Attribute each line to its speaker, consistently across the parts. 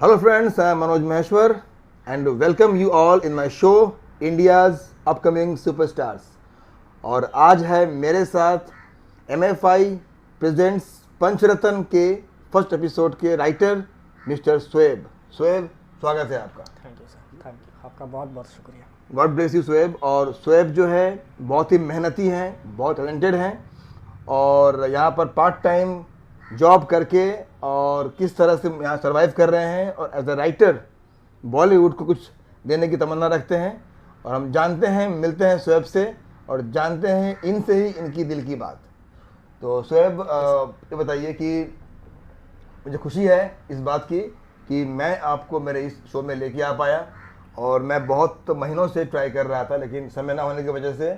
Speaker 1: Hello friends, I am Manoj Maheshwar and welcome you all in my show India's upcoming superstars. और आज है मेरे साथ MFI presents पंचरत्न के फर्स्ट एपिसोड के राइटर मिस्टर शोएब। शोएब, स्वागत है आपका।
Speaker 2: Thank you sir, thank you, आपका बहुत बहुत शुक्रिया।
Speaker 1: God bless you Shoaib. और शोएब जो है बहुत ही मेहनती हैं, बहुत टैलेंटेड हैं और यहाँ पर पार्ट टाइम जॉब करके और किस तरह से यहाँ सर्वाइव कर रहे हैं और एज अ राइटर बॉलीवुड को कुछ देने की तमन्ना रखते हैं। और हम जानते हैं, मिलते हैं शोएब से और जानते हैं इनसे ही इनकी दिल की बात। तो शोएब, ये बताइए कि मुझे खुशी है इस बात की कि मैं आपको मेरे इस शो में लेके आ पाया और मैं बहुत महीनों से ट्राई कर रहा था, लेकिन समय ना होने की वजह से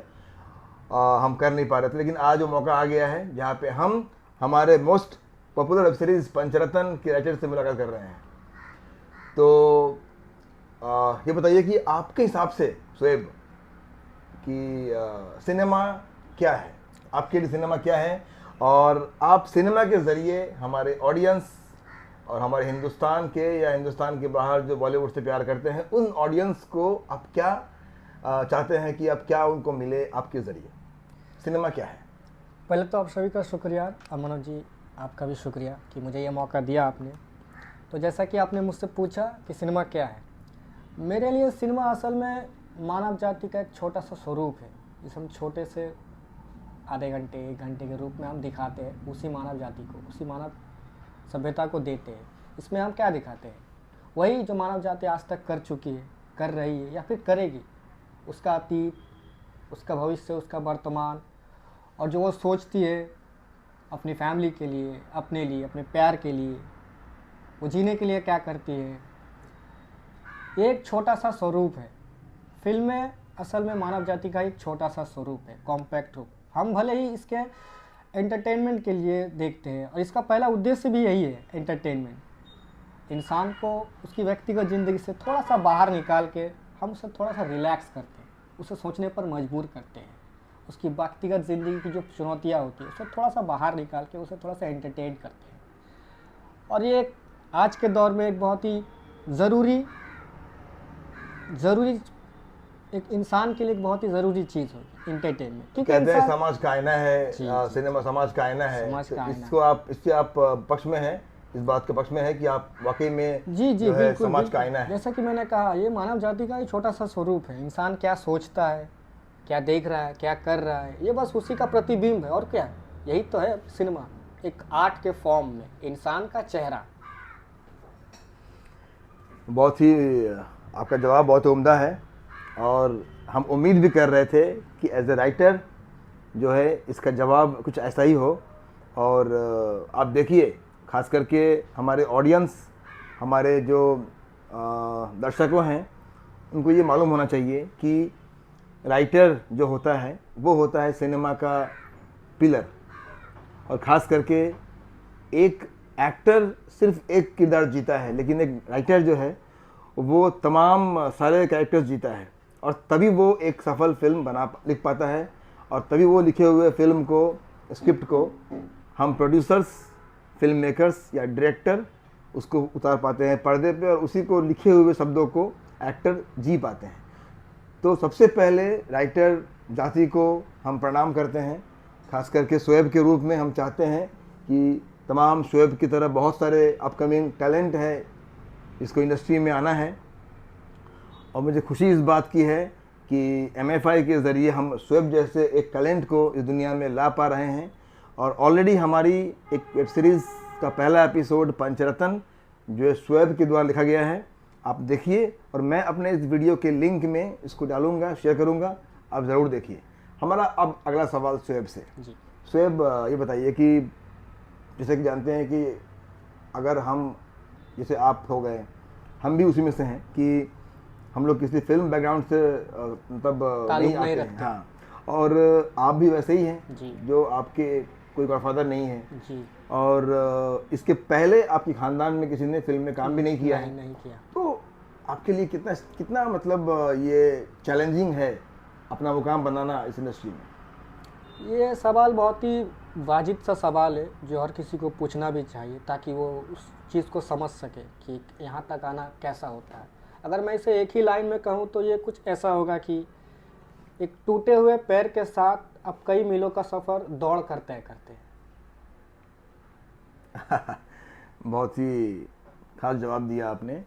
Speaker 1: हम कर नहीं पा रहे थे। लेकिन आज वो मौका आ गया है जहाँ पे हम हमारे मोस्ट पॉपुलर वेब सीरीज पंचरत्न के राइटर से मुलाकात कर रहे हैं। तो ये बताइए कि आपके हिसाब से शोएब कि सिनेमा क्या है, आपके लिए सिनेमा क्या है और आप सिनेमा के ज़रिए हमारे ऑडियंस और हमारे हिंदुस्तान के या हिंदुस्तान के बाहर जो बॉलीवुड से प्यार करते हैं उन ऑडियंस को आप क्या चाहते हैं कि आप क्या उनको मिले आपके ज़रिए? सिनेमा क्या है?
Speaker 2: पहले तो आप सभी का शुक्रिया, मनोज जी आपका भी शुक्रिया कि मुझे ये मौका दिया आपने। तो जैसा कि आपने मुझसे पूछा कि सिनेमा क्या है, मेरे लिए सिनेमा असल में मानव जाति का एक छोटा सा स्वरूप है, जिसे हम छोटे से आधे घंटे 1 घंटे के रूप में हम दिखाते हैं उसी मानव जाति को, उसी मानव सभ्यता को देते हैं। इसमें हम क्या दिखाते हैं? वही जो मानव जाति आज तक कर चुकी है, कर रही है या फिर करेगी, उसका अतीत, उसका भविष्य, उसका वर्तमान, और जो वो सोचती है अपनी फैमिली के लिए, अपने लिए, अपने प्यार के लिए, वो जीने के लिए क्या करती है। ये एक छोटा सा स्वरूप है। फिल्में असल में मानव जाति का एक छोटा सा स्वरूप है, कॉम्पैक्ट रूप। हम भले ही इसके एंटरटेनमेंट के लिए देखते हैं और इसका पहला उद्देश्य भी यही है, एंटरटेनमेंट। इंसान को उसकी व्यक्तिगत ज़िंदगी से थोड़ा सा बाहर निकाल के हम उसे थोड़ा सा रिलैक्स करते हैं, उसे सोचने पर मजबूर करते हैं। उसकी व्यक्तिगत ज़िंदगी की जो चुनौतियाँ होती है उसे थोड़ा सा बाहर निकाल के उसे थोड़ा सा एंटरटेन करते हैं। और ये आज के दौर में एक बहुत ही ज़रूरी एक इंसान के लिए एक बहुत ही ज़रूरी चीज़ होगी एंटरटेनमेंट, क्योंकि
Speaker 1: कहते हैं
Speaker 2: इंसान
Speaker 1: समाज का आईना है,
Speaker 2: जी,
Speaker 1: सिनेमा समाज का आईना है।
Speaker 2: समाज
Speaker 1: तो
Speaker 2: का आईना
Speaker 1: इसको आप इससे आप पक्ष में हैं, इस बात के पक्ष में है कि आप वाकई में
Speaker 2: जी जी
Speaker 1: जो है
Speaker 2: बिल्कुल
Speaker 1: समाज का
Speaker 2: बिल्कुल।
Speaker 1: आईना है।
Speaker 2: जैसा कि मैंने कहा, ये मानव जाति का एक छोटा सा स्वरूप है। इंसान क्या सोचता है, क्या देख रहा है, क्या कर रहा है, ये बस उसी का प्रतिबिंब है। और क्या, यही तो है सिनेमा, एक आर्ट के फॉर्म में इंसान का चेहरा।
Speaker 1: बहुत ही आपका जवाब बहुत उम्दा है और हम उम्मीद भी कर रहे थे कि एज ए राइटर जो है इसका जवाब कुछ ऐसा ही हो। और आप देखिए, खास करके हमारे ऑडियंस, हमारे जो दर्शकों हैं, उनको ये मालूम होना चाहिए कि राइटर जो होता है वो होता है सिनेमा का पिलर। और ख़ास करके एक एक्टर सिर्फ एक किरदार जीता है, लेकिन एक राइटर जो है वो तमाम सारे कैरेक्टर्स जीता है और तभी वो एक सफल फिल्म लिख पाता है। और तभी वो लिखे हुए फिल्म को, स्क्रिप्ट को हम प्रोड्यूसर्स, फिल्म मेकर्स या डायरेक्टर उसको उतार पाते हैं पर्दे पे और उसी को लिखे हुए शब्दों को एक्टर जी पाते हैं। तो सबसे पहले राइटर जाति को हम प्रणाम करते हैं। खास करके शोएब के रूप में हम चाहते हैं कि तमाम शोएब की तरह बहुत सारे अपकमिंग टैलेंट हैं, इसको इंडस्ट्री में आना है। और मुझे खुशी इस बात की है कि MFI के ज़रिए हम शोएब जैसे एक टैलेंट को इस दुनिया में ला पा रहे हैं। और ऑलरेडी हमारी एक वेब सीरीज़ का पहला एपिसोड पंचरत्न जो है शोएब के द्वारा लिखा गया है, आप देखिए। और मैं अपने इस वीडियो के लिंक में इसको डालूंगा, शेयर करूंगा, आप ज़रूर देखिए। हमारा अब अगला सवाल शोएब से।
Speaker 2: जी
Speaker 1: शोएब, ये बताइए कि जैसे कि जानते हैं कि अगर हम, जैसे आप हो गए, हम भी उसी में से हैं कि हम लोग किसी फिल्म बैकग्राउंड से मतलब
Speaker 2: ताल्लुक
Speaker 1: नहीं
Speaker 2: नहीं
Speaker 1: आते हैं।
Speaker 2: रखते।
Speaker 1: हाँ, और आप भी वैसे ही हैं
Speaker 2: जी
Speaker 1: जो आपके कोई गॉडफादर नहीं है
Speaker 2: जी।
Speaker 1: और इसके पहले आपके ख़ानदान में किसी ने फिल्म में काम भी नहीं किया है।
Speaker 2: नहीं किया।
Speaker 1: तो आपके लिए कितना कितना मतलब ये चैलेंजिंग है अपना मुकाम बनाना इस इंडस्ट्री में?
Speaker 2: ये सवाल बहुत ही वाजिब सा सवाल है जो हर किसी को पूछना भी चाहिए ताकि वो उस चीज़ को समझ सके कि यहाँ तक आना कैसा होता है। अगर मैं इसे एक ही लाइन में कहूँ तो ये कुछ ऐसा होगा कि एक टूटे हुए पैर के साथ आप कई मीलों का सफ़र दौड़ कर तय करते हैं।
Speaker 1: बहुत ही खास जवाब दिया आपने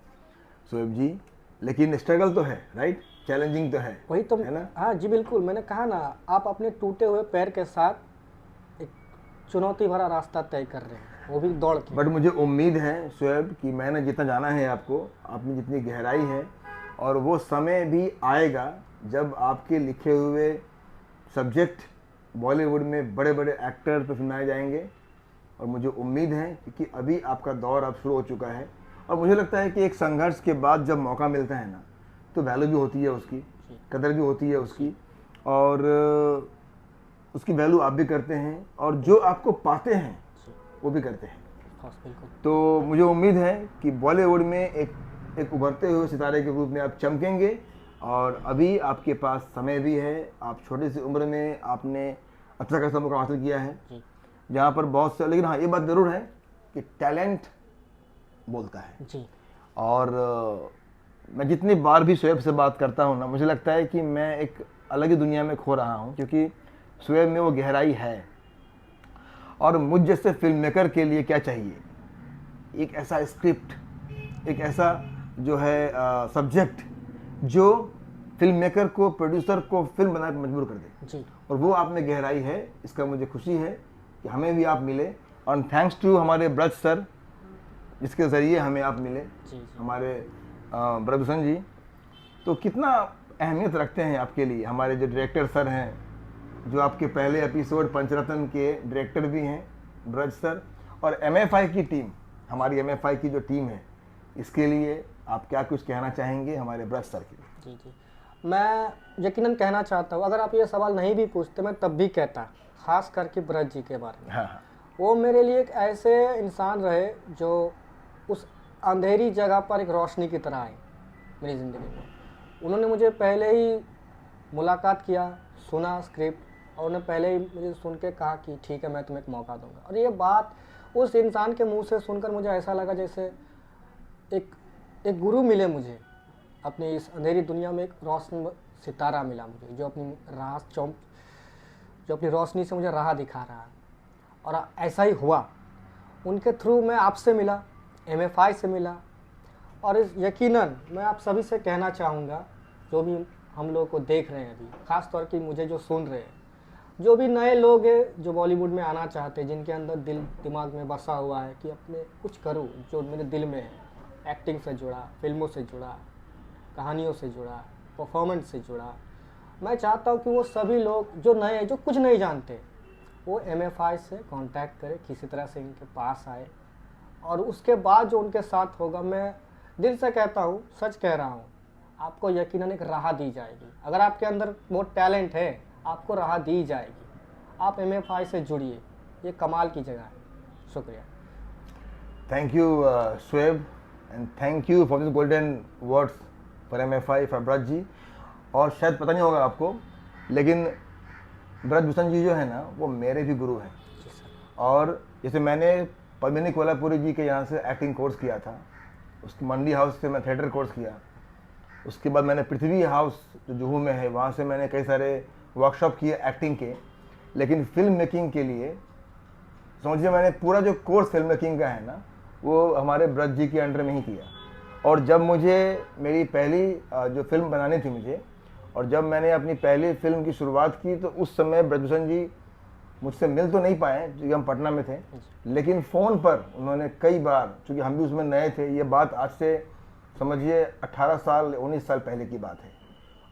Speaker 1: शोएब जी, लेकिन स्ट्रगल तो है, राइट, चैलेंजिंग तो है,
Speaker 2: वही तो
Speaker 1: है ना?
Speaker 2: हाँ जी बिल्कुल, मैंने कहा ना, आप अपने टूटे हुए पैर के साथ एक चुनौती भरा रास्ता तय कर रहे हैं, वो भी दौड़ के।
Speaker 1: बट मुझे उम्मीद है शोएब कि मैंने जितना जाना है आपको, आप में जितनी गहराई है, और वो समय भी आएगा जब आपके लिखे हुए सब्जेक्ट बॉलीवुड में बड़े बड़े एक्टर पे फिल्माए जाएंगे। और मुझे उम्मीद है क्योंकि अभी आपका दौर अब शुरू हो चुका है, और मुझे लगता है कि एक संघर्ष के बाद जब मौका मिलता है ना, तो वैल्यू भी होती है उसकी, कदर भी होती है उसकी, और उसकी वैल्यू आप भी करते हैं, और जो आपको पाते हैं वो भी करते हैं।
Speaker 2: बिल्कुल।
Speaker 1: तो मुझे उम्मीद है कि बॉलीवुड में एक उभरते हुए सितारे के रूप में आप चमकेंगे, और अभी आपके पास समय भी है। आप छोटी सी उम्र में आपने अच्छा खासा मौका हासिल किया है, जहाँ पर बहुत से, लेकिन हाँ ये बात ज़रूर है कि टैलेंट बोलता है
Speaker 2: जी।
Speaker 1: और मैं जितनी बार भी शोएब से बात करता हूँ ना, मुझे लगता है कि मैं एक अलग ही दुनिया में खो रहा हूँ, क्योंकि शोएब में वो गहराई है। और मुझ जैसे फिल्म मेकर के लिए क्या चाहिए? एक ऐसा स्क्रिप्ट, एक ऐसा जो है सब्जेक्ट जो फिल्म मेकर को, प्रोड्यूसर को फिल्म बनाने पर मजबूर कर दे
Speaker 2: जी।
Speaker 1: और वो आप में गहराई है। इसका मुझे खुशी है कि हमें भी आप मिले, और थैंक्स टू हमारे ब्रज सर जिसके ज़रिए हमें आप मिले।
Speaker 2: जी।
Speaker 1: हमारे ब्रजभूषण जी तो कितना अहमियत रखते हैं आपके लिए। हमारे जो डायरेक्टर सर हैं, जो आपके पहले एपिसोड पंचरत्न के डायरेक्टर भी हैं, ब्रज सर, और MFI की टीम, हमारी MFI की जो टीम है, इसके लिए आप क्या कुछ कहना चाहेंगे हमारे ब्रज सर के लिए?
Speaker 2: जी जी, मैं यकीनन कहना चाहता हूँ, अगर आप ये सवाल नहीं भी पूछते मैं तब भी कहता, खास करके ब्रज जी के बारे में।
Speaker 1: हाँ।
Speaker 2: वो मेरे लिए एक ऐसे इंसान रहे जो उस अंधेरी जगह पर एक रोशनी की तरह आए मेरी ज़िंदगी में। उन्होंने मुझे पहले ही मुलाकात किया, सुना स्क्रिप्ट, और उन्होंने पहले ही मुझे सुन के कहा कि ठीक है मैं तुम्हें एक मौका दूंगा। और ये बात उस इंसान के मुंह से सुनकर मुझे ऐसा लगा जैसे एक गुरु मिले मुझे, अपनी इस अंधेरी दुनिया में एक रोशन सितारा मिला मुझे, जो अपनी रोशनी से मुझे राह दिखा रहा है। और ऐसा ही हुआ, उनके थ्रू मैं आपसे मिला, MFI से मिला। और यकीनन मैं आप सभी से कहना चाहूँगा, जो भी हम लोग को देख रहे हैं अभी, ख़ास तौर की मुझे जो सुन रहे हैं, जो भी नए लोग हैं जो बॉलीवुड में आना चाहते हैं, जिनके अंदर दिल दिमाग में बसा हुआ है कि अपने कुछ करूँ जो मेरे दिल में है, एक्टिंग से जुड़ा, फिल्मों से जुड़ा, कहानियों से जुड़ा, परफॉर्मेंस से जुड़ा, मैं चाहता हूँ कि वो सभी लोग जो नए हैं, जो कुछ नहीं जानते, वो MFI से कांटेक्ट करें, किसी तरह से इनके पास आए, और उसके बाद जो उनके साथ होगा, मैं दिल से कहता हूँ, सच कह रहा हूँ, आपको यकीनन एक राह दी जाएगी। अगर आपके अंदर वो टैलेंट है, आपको राह दी जाएगी। आप MFI से जुड़िए, ये कमाल की जगह है। शुक्रिया।
Speaker 1: Thank you Shoaib, and thank you for this golden words for MFI, for Braj ji. और शायद पता नहीं होगा आपको, लेकिन ब्रजभूषण जी जो है ना, वो मेरे भी गुरु हैं। और जैसे मैंने पद्मिनी कोल्हापुरी जी के यहाँ से एक्टिंग कोर्स किया था, उसके मंडी हाउस से मैं थिएटर कोर्स किया, उसके बाद मैंने पृथ्वी हाउस जो जुहू में है, वहाँ से मैंने कई सारे वर्कशॉप किए एक्टिंग के। लेकिन फिल्म मेकिंग के लिए समझिए मैंने पूरा जो कोर्स फिल्म मेकिंग का है ना, वो हमारे ब्रज जी के अंडर में ही किया। और जब मुझे मेरी पहली जो फिल्म बनानी थी मुझे, और जब मैंने अपनी पहली फिल्म की शुरुआत की, तो उस समय ब्रजभूषण जी मुझसे मिल तो नहीं पाए क्योंकि हम पटना में थे, लेकिन फ़ोन पर उन्होंने कई बार, चूँकि हम भी उसमें नए थे, ये बात आज से समझिए 18 साल 19 साल पहले की बात है।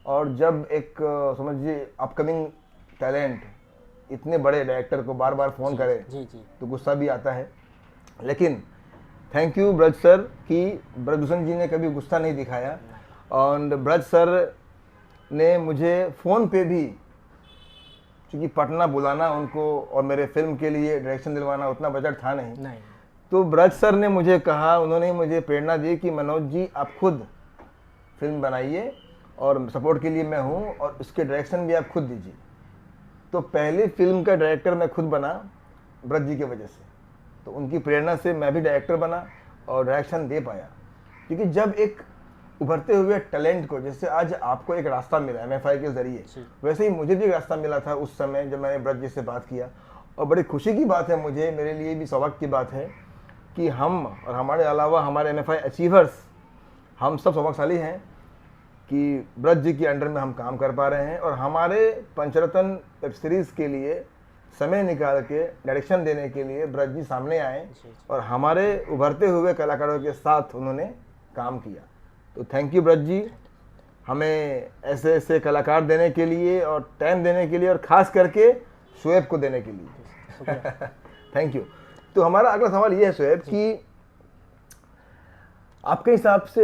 Speaker 1: और जब एक समझिए अपकमिंग टैलेंट इतने बड़े डायरेक्टर को बार बार फ़ोन करे, तो गुस्सा भी आता है। लेकिन थैंक यू ब्रज सर कि ब्रजभूषण जी ने कभी गुस्सा नहीं दिखाया, और ब्रज सर ने मुझे फ़ोन पे भी, क्योंकि पटना बुलाना उनको और मेरे फिल्म के लिए डायरेक्शन दिलवाना उतना बजट था नहीं। तो ब्रज सर ने मुझे कहा, उन्होंने मुझे प्रेरणा दी कि मनोज जी आप खुद फिल्म बनाइए और सपोर्ट के लिए मैं हूँ, और उसके डायरेक्शन भी आप खुद दीजिए। तो पहली फिल्म का डायरेक्टर मैं खुद बना ब्रज जी की वजह से। तो उनकी प्रेरणा से मैं भी डायरेक्टर बना और डायरेक्शन दे पाया। क्योंकि जब एक उभरते हुए टैलेंट को, जैसे आज आपको एक रास्ता मिला MFI के ज़रिए, वैसे ही मुझे भी एक रास्ता मिला था उस समय जब मैंने ब्रज जी से बात किया। और बड़ी खुशी की बात है, मुझे, मेरे लिए भी सौभाग्य की बात है कि हम और हमारे अलावा हमारे MFI अचीवर्स, हम सब सौभाग्यशाली हैं कि ब्रज जी के अंडर में हम काम कर पा रहे हैं। और हमारे पंचरत्न वेब सीरीज़ के लिए समय निकाल के डायरेक्शन देने के लिए ब्रज जी सामने आए और हमारे उभरते हुए कलाकारों के साथ उन्होंने काम किया। तो थैंक यू ब्रज जी, हमें ऐसे ऐसे कलाकार देने के लिए और टाइम देने के लिए, और ख़ास करके शोएब को देने के लिए। Thank you. तो हमारा अगला सवाल ये है शोएब कि आपके हिसाब से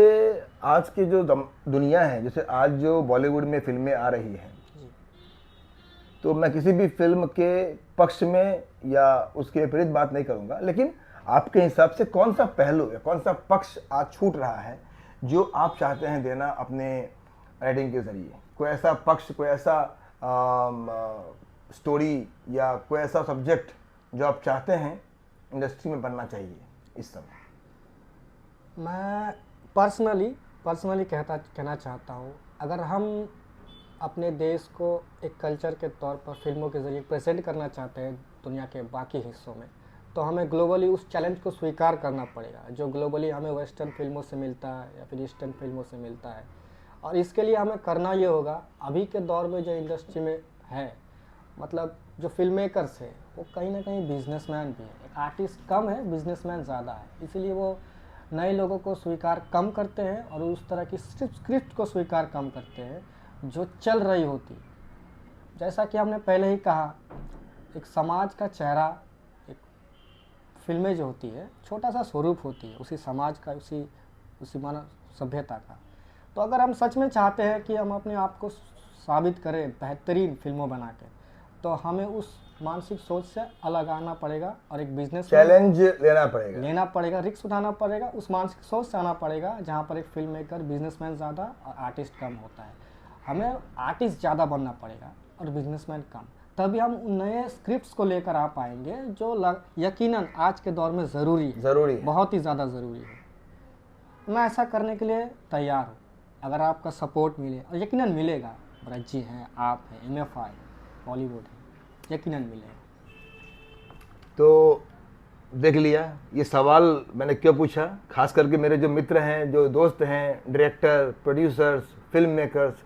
Speaker 1: आज की जो दुनिया है, जैसे आज जो बॉलीवुड में फिल्में आ रही हैं, तो मैं किसी भी फिल्म के पक्ष में या उसके विपरीत बात नहीं करूंगा, लेकिन आपके हिसाब से कौन सा पहलू या कौन सा पक्ष आज छूट रहा है जो आप चाहते हैं देना अपने राइटिंग के ज़रिए? कोई ऐसा पक्ष, कोई ऐसा स्टोरी या कोई ऐसा सब्जेक्ट जो आप चाहते हैं इंडस्ट्री में बनना चाहिए इस समय?
Speaker 2: मैं पर्सनली कहना चाहता हूँ, अगर हम अपने देश को एक कल्चर के तौर पर फिल्मों के ज़रिए प्रेजेंट करना चाहते हैं दुनिया के बाकी हिस्सों में, तो हमें ग्लोबली उस चैलेंज को स्वीकार करना पड़ेगा जो ग्लोबली हमें वेस्टर्न फिल्मों से मिलता है या फिर ईस्टर्न फिल्मों से मिलता है। और इसके लिए हमें करना ये होगा, अभी के दौर में जो इंडस्ट्री में है, मतलब जो फिल्म मेकर्स है वो कहीं ना कहीं बिजनेसमैन भी है। आर्टिस्ट कम है, बिजनेसमैन ज़्यादा है, इसीलिए वो नए लोगों को स्वीकार कम करते हैं और उस तरह की स्क्रिप्ट को स्वीकार कम करते हैं जो चल रही होती। जैसा कि हमने पहले ही कहा, एक समाज का चेहरा, एक फिल्में जो होती है छोटा सा स्वरूप होती है उसी समाज का, उसी मानव सभ्यता का। तो अगर हम सच में चाहते हैं कि हम अपने आप को साबित करें बेहतरीन फिल्मों बना के, तो हमें उस मानसिक सोच से अलग आना पड़ेगा और एक बिजनेस
Speaker 1: चैलेंज लेना पड़ेगा,
Speaker 2: रिस्क उठाना पड़ेगा, उस मानसिक सोच से आना पड़ेगा जहाँ पर एक फिल्म मेकर बिजनेसमैन ज़्यादा और आर्टिस्ट कम होता है। हमें आर्टिस्ट ज़्यादा बनना पड़ेगा और बिजनेसमैन कम, तभी हम नए स्क्रिप्ट्स को लेकर आ पाएंगे जो यकीनन आज के दौर में ज़रूरी है, बहुत ही ज़्यादा ज़रूरी है। मैं ऐसा करने के लिए तैयार हूँ, अगर आपका सपोर्ट मिले, और यकीनन मिलेगा। ब्रज जी हैं, आप हैं, MFI, बॉलीवुड है, यकीनन मिलेगा।
Speaker 1: तो देख लिया, ये सवाल मैंने क्यों पूछा, खास करके मेरे जो मित्र हैं, जो दोस्त हैं, director, producers, film makers,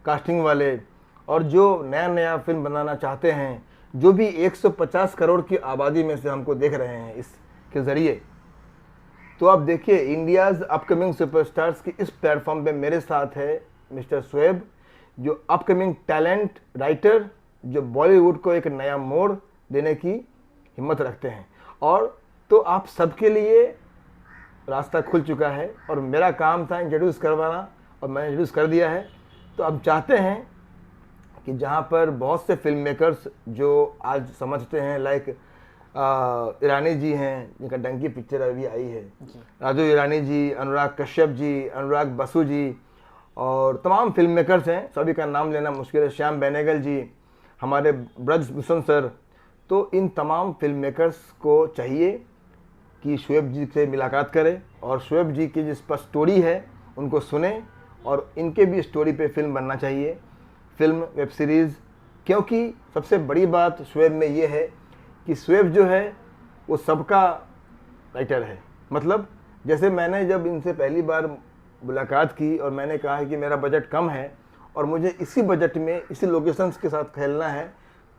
Speaker 1: casting वाले, और जो नया नया फिल्म बनाना चाहते हैं, जो भी 150 करोड़ की आबादी में से हमको देख रहे हैं इसके ज़रिए। तो आप देखिए, इंडियाज़ अपकमिंग सुपरस्टार्स की इस प्लेटफॉर्म पे मेरे साथ है मिस्टर शोएब, जो अपकमिंग टैलेंट राइटर, जो बॉलीवुड को एक नया मोड़ देने की हिम्मत रखते हैं। और तो आप सबके लिए रास्ता खुल चुका है और मेरा काम था इंट्रोड्यूस करवाना, और मैंने इंट्रोड्यूस कर दिया है। तो अब चाहते हैं कि जहाँ पर बहुत से फिल्म मेकर्स जो आज समझते हैं, लाइक ईरानी जी हैं जिनका डंकी पिक्चर अभी आई है, राजू ईरानी जी, अनुराग कश्यप जी, अनुराग बसु जी, और तमाम फिल्म मेकर्स हैं, सभी का नाम लेना मुश्किल है, श्याम बेनेगल जी, हमारे ब्रज भूषण सर। तो इन तमाम फिल्म मेकर्स को चाहिए कि शोएब जी से मुलाकात करें और शोएब जी की जिस पर स्टोरी है उनको सुने, और इनके भी स्टोरी पे फिल्म बनना चाहिए, फिल्म, वेब सीरीज़। क्योंकि सबसे बड़ी बात शोएब में ये है कि शोएब जो है वो सबका राइटर है। मतलब जैसे मैंने जब इनसे पहली बार मुलाकात की और मैंने कहा है कि मेरा बजट कम है और मुझे इसी बजट में इसी लोकेशंस के साथ खेलना है,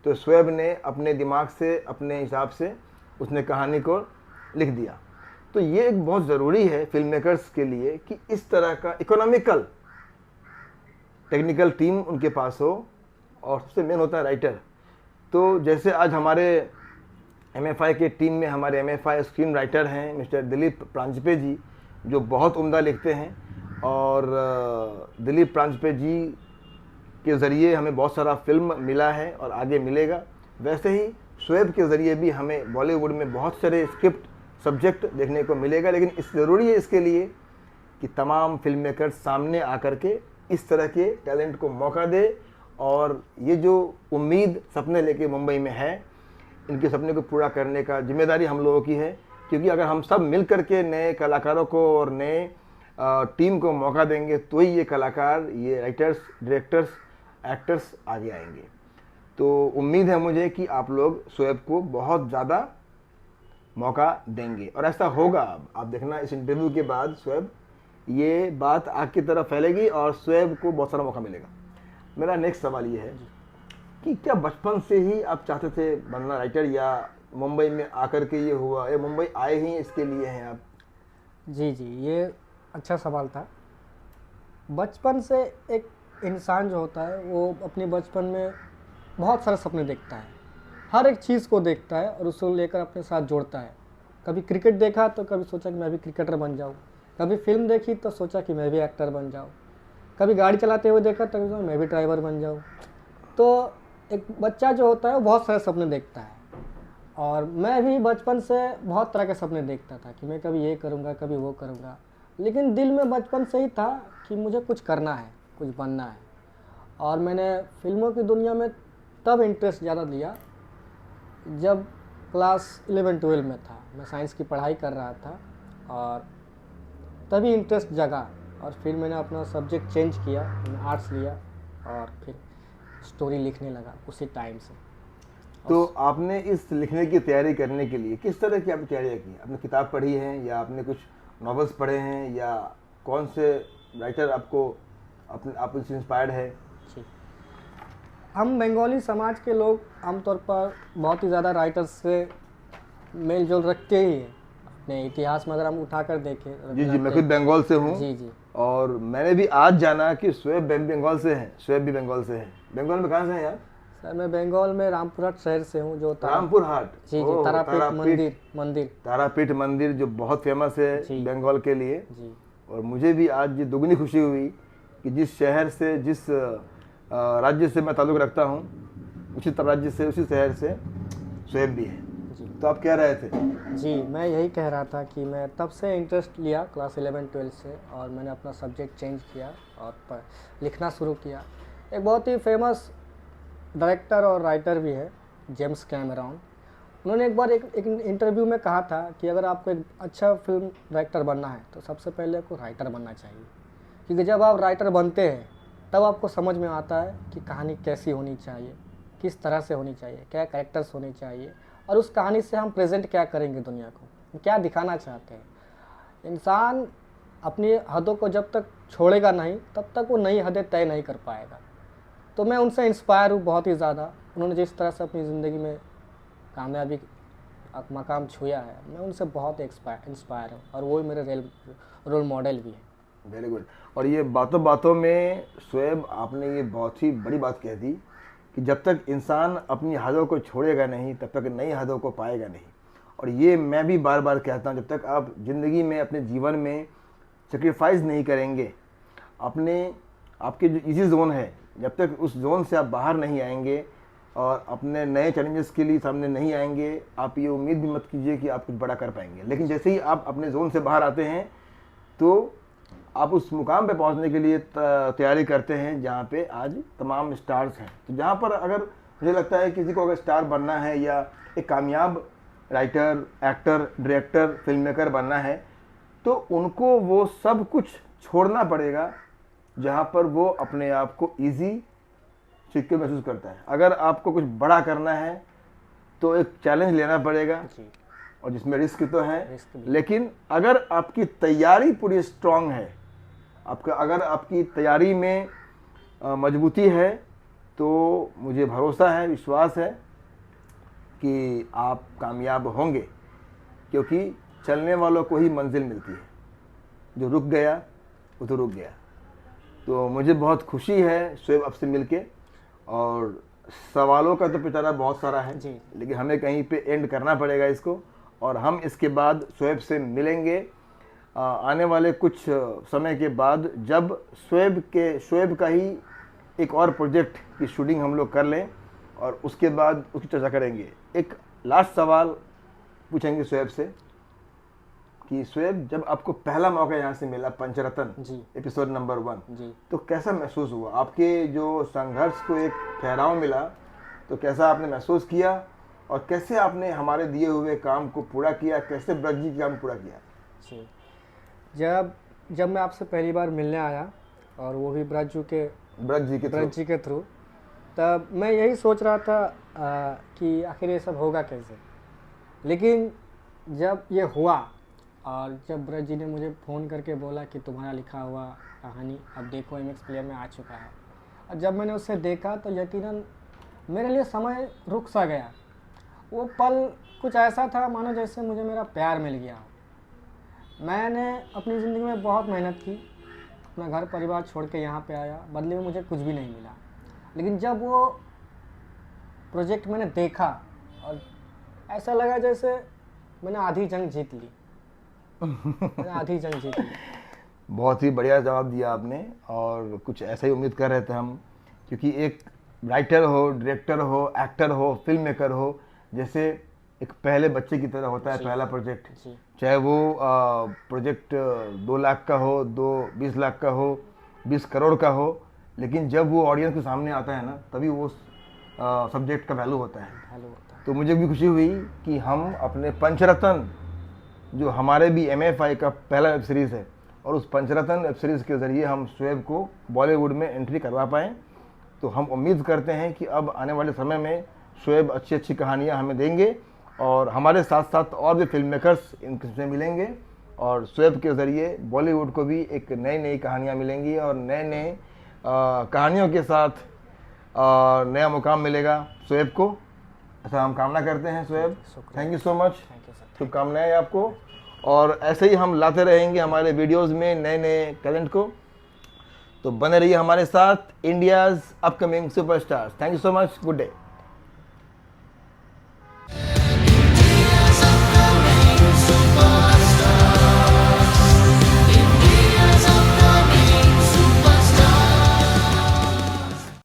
Speaker 1: तो शोएब ने अपने दिमाग से, अपने हिसाब से उसने कहानी को लिख दिया। तो ये एक बहुत ज़रूरी है फिल्म मेकर्स के लिए कि इस तरह का इकोनॉमिकल टेक्निकल टीम उनके पास हो, और सबसे मेन होता है राइटर। तो जैसे आज हमारे MFI के टीम में हमारे MFI स्क्रीन राइटर हैं मिस्टर दिलीप प्रांजपे जी, जो बहुत उम्दा लिखते हैं, और दिलीप प्रांजपे जी के ज़रिए हमें बहुत सारा फिल्म मिला है और आगे मिलेगा। वैसे ही शोएब के ज़रिए भी हमें बॉलीवुड में बहुत सारे स्क्रिप्ट सब्जेक्ट देखने को मिलेगा। लेकिन इस ज़रूरी है इसके लिए कि तमाम फिल्म मेकर्स सामने आकर के इस तरह के टैलेंट को मौका दे और ये जो उम्मीद सपने लेके मुंबई में है, इनके सपने को पूरा करने का जिम्मेदारी हम लोगों की है, क्योंकि अगर हम सब मिल करके नए कलाकारों को और नए टीम को मौका देंगे तो ही ये कलाकार, ये राइटर्स, डायरेक्टर्स, एक्टर्स आगे आएंगे। तो उम्मीद है मुझे कि आप लोग शोएब को बहुत ज़्यादा मौका देंगे और ऐसा होगा। अब आप देखना इस इंटरव्यू के बाद शोएब, ये बात आग की तरफ फैलेगी और शोएब को बहुत सारा मौका मिलेगा। मेरा नेक्स्ट सवाल ये है कि क्या बचपन से ही आप चाहते थे बनना राइटर, या मुंबई में आकर के ये हुआ, या मुंबई आए ही इसके लिए हैं आप?
Speaker 2: जी जी, ये अच्छा सवाल था। बचपन से एक इंसान जो होता है वो अपने बचपन में बहुत सारे सपने देखता है, हर एक चीज़ को देखता है और उसको लेकर अपने साथ जोड़ता है। कभी क्रिकेट देखा तो कभी सोचा कि मैं भी क्रिकेटर बन जाऊँ, कभी फिल्म देखी तो सोचा कि मैं भी एक्टर बन जाऊँ, कभी गाड़ी चलाते हुए देखा तो सोचा मैं भी ड्राइवर बन जाऊँ। तो एक बच्चा जो होता है वो बहुत सारे सपने देखता है, और मैं भी बचपन से बहुत तरह के सपने देखता था कि मैं कभी ये करूँगा, कभी वो करूँगा, लेकिन दिल में बचपन से ही था कि मुझे कुछ करना है, कुछ बनना है। और मैंने फिल्मों की दुनिया में तब इंटरेस्ट ज़्यादा लिया जब क्लास 11-12 में था। मैं साइंस की पढ़ाई कर रहा था और तभी इंटरेस्ट जगा, और फिर मैंने अपना सब्जेक्ट चेंज किया, मैंने आर्ट्स लिया और फिर स्टोरी लिखने लगा उसी टाइम से।
Speaker 1: तो आपने इस लिखने की तैयारी करने के लिए किस तरह की आपने तैयारियाँ की? आपने किताब पढ़ी है, या आपने कुछ नॉवेल्स पढ़े हैं, या कौन से राइटर आपको आप इससे इंस्पायर्ड है?
Speaker 2: जी, हम बंगाली समाज के लोग आमतौर पर बहुत ही ज़्यादा राइटर्स से मेल जोल रखते ही हैं। अपने इतिहास में अगर हम उठाकर देखें,
Speaker 1: जी जी, मैं खुद बंगाल से हूँ।
Speaker 2: जी जी,
Speaker 1: और मैंने भी आज जाना कि शोएब बंगाल से हैं, शोएब भी बंगाल से हैं। बंगाल में कहाँ से हैं आप?
Speaker 2: सर मैं बंगाल में रामपुरहाट शहर से हूँ, जो
Speaker 1: रामपुर हाट।
Speaker 2: जी जी,
Speaker 1: ओह,
Speaker 2: तारापीठ मंदिर
Speaker 1: तारापीठ मंदिर जो बहुत फेमस है
Speaker 2: जी।
Speaker 1: बंगाल के लिए।
Speaker 2: जी
Speaker 1: और मुझे भी आज ये दुगनी खुशी हुई कि जिस शहर से, जिस राज्य से मैं ताल्लुक़ रखता हूँ, उसी राज्य से, उसी शहर से शोएब भी है।
Speaker 2: जी
Speaker 1: तो आप कह रहे थे?
Speaker 2: जी, मैं यही कह रहा था कि मैं तब से इंटरेस्ट लिया क्लास 11-12 से, और मैंने अपना सब्जेक्ट चेंज किया और लिखना शुरू किया। एक बहुत ही फेमस डायरेक्टर और राइटर भी है, जेम्स कैमरॉन। उन्होंने एक बार एक इंटरव्यू में कहा था कि अगर आपको एक अच्छा फिल्म डायरेक्टर बनना है तो सबसे पहले आपको राइटर बनना चाहिए, क्योंकि जब आप राइटर बनते हैं तब आपको समझ में आता है कि कहानी कैसी होनी चाहिए, किस तरह से होनी चाहिए, क्या कैरेक्टर्स होने चाहिए, और उस कहानी से हम प्रेजेंट क्या करेंगे दुनिया को, क्या दिखाना चाहते हैं। इंसान अपनी हदों को जब तक छोड़ेगा नहीं तब तक वो नई हदें तय नहीं कर पाएगा। तो मैं उनसे इंस्पायर हूँ बहुत ही ज़्यादा। उन्होंने जिस तरह से अपनी ज़िंदगी में कामयाबी मकाम छुया है, मैं उनसे बहुत इंस्पायर हूँ, और वो मेरे रोल मॉडल भी है।
Speaker 1: Very good. और ये बातों बातों में शोएब, आपने ये बहुत ही बड़ी बात कह दी कि जब तक इंसान अपनी हदों को छोड़ेगा नहीं तब तक नई हदों को पाएगा नहीं। और ये मैं भी बार बार कहता हूँ, जब तक आप ज़िंदगी में, अपने जीवन में सेक्रीफाइस नहीं करेंगे, आपके जो इजी जोन है, जब तक उस जोन से आप बाहर नहीं आएंगे और अपने नए चैलेंजेस के लिए सामने नहीं आएंगे, आप ये उम्मीद भी मत कीजिए कि आप कुछ बड़ा कर पाएंगे। लेकिन जैसे ही आप अपने जोन से बाहर आते हैं तो आप उस मुकाम पे पहुंचने के लिए तैयारी करते हैं जहाँ पे आज तमाम स्टार्स हैं। तो जहाँ पर अगर मुझे लगता है किसी को अगर स्टार बनना है या एक कामयाब writer, actor, director, film maker बनना है, तो उनको वो सब कुछ छोड़ना पड़ेगा जहाँ पर वो अपने आप को ईजी, सिक्योर महसूस करता है। अगर आपको कुछ बड़ा करना है तो एक चैलेंज लेना पड़ेगा, और जिसमें रिस्क तो है, लेकिन अगर आपकी तैयारी पूरी स्ट्रांग है, अगर आपकी तैयारी में मजबूती है, तो मुझे भरोसा है, विश्वास है कि आप कामयाब होंगे, क्योंकि चलने वालों को ही मंजिल मिलती है, जो रुक गया वो तो रुक गया। तो मुझे बहुत खुशी है शोएब आपसे मिलके, और सवालों का तो बेचारा बहुत सारा है
Speaker 2: जी,
Speaker 1: लेकिन हमें कहीं पे एंड करना पड़ेगा इसको, और हम इसके बाद शोएब से मिलेंगे आने वाले कुछ समय के बाद, जब शोएब का ही एक और प्रोजेक्ट की शूटिंग हम लोग कर लें, और उसके बाद उसकी चर्चा करेंगे। एक लास्ट सवाल पूछेंगे शोएब से कि शोएब, जब आपको पहला मौका यहाँ से मिला पंचरत्न
Speaker 2: जी
Speaker 1: एपिसोड नंबर 1,
Speaker 2: जी।
Speaker 1: तो कैसा महसूस हुआ? आपके जो संघर्ष को एक ठहराव मिला, तो कैसा आपने महसूस किया और कैसे आपने हमारे दिए हुए काम को पूरा किया, कैसे ब्रज जी का काम पूरा किया?
Speaker 2: जी, जब मैं आपसे पहली बार मिलने आया और वो भी
Speaker 1: ब्रज जी के
Speaker 2: थ्रू, तब मैं यही सोच रहा था कि आखिर ये सब होगा कैसे। लेकिन जब ये हुआ और जब ब्रज जी ने मुझे फ़ोन करके बोला कि तुम्हारा लिखा हुआ कहानी अब देखो MX प्लेयर में आ चुका है, और जब मैंने उसे देखा तो यकीनन मेरे लिए समय रुक सा गया। वो पल कुछ ऐसा था मानो जैसे मुझे मेरा प्यार मिल गया हो। मैंने अपनी ज़िंदगी में बहुत मेहनत की, अपना घर परिवार छोड़ के यहाँ पे आया, बदले में मुझे कुछ भी नहीं मिला। लेकिन जब वो प्रोजेक्ट मैंने देखा और ऐसा लगा जैसे मैंने आधी जंग जीत ली। मैंने आधी जंग जीत ली।
Speaker 1: बहुत ही बढ़िया जवाब दिया आपने, और कुछ ऐसा ही उम्मीद कर रहे थे हम, क्योंकि एक राइटर हो, डायरेक्टर हो, एक्टर हो, फिल्म मेकर हो, जैसे एक पहले बच्चे की तरह होता है पहला प्रोजेक्ट, चाहे वो प्रोजेक्ट 2 लाख का हो, 20 लाख का हो, 20 करोड़ का हो, लेकिन जब वो ऑडियंस के सामने आता है ना, तभी वो सब्जेक्ट का वैल्यू होता है। तो मुझे भी खुशी हुई कि हम अपने पंचरत्न, जो हमारे भी MFI का पहला वेब सीरीज़ है, और उस पंचरत्न वेब सीरीज़ के ज़रिए हम शोएब को बॉलीवुड में एंट्री करवा पाएँ। तो हम उम्मीद करते हैं कि अब आने वाले समय में शोएब अच्छी अच्छी कहानियाँ हमें देंगे, और हमारे साथ साथ और भी फिल्म मेकर्स इनसे मिलेंगे, और शोएब के ज़रिए बॉलीवुड को भी एक नई नई कहानियाँ मिलेंगी, और नए नए कहानियों के साथ नया मुकाम मिलेगा शोएब को। ऐसा हम कामना करते हैं। Shoaib, thank you so much, शुभकामनाएं आपको, और ऐसे ही हम लाते रहेंगे हमारे वीडियोस में नए नए टैलेंट को। तो बने रहिए हमारे साथ, India's upcoming superstars. Thank you so much, good day.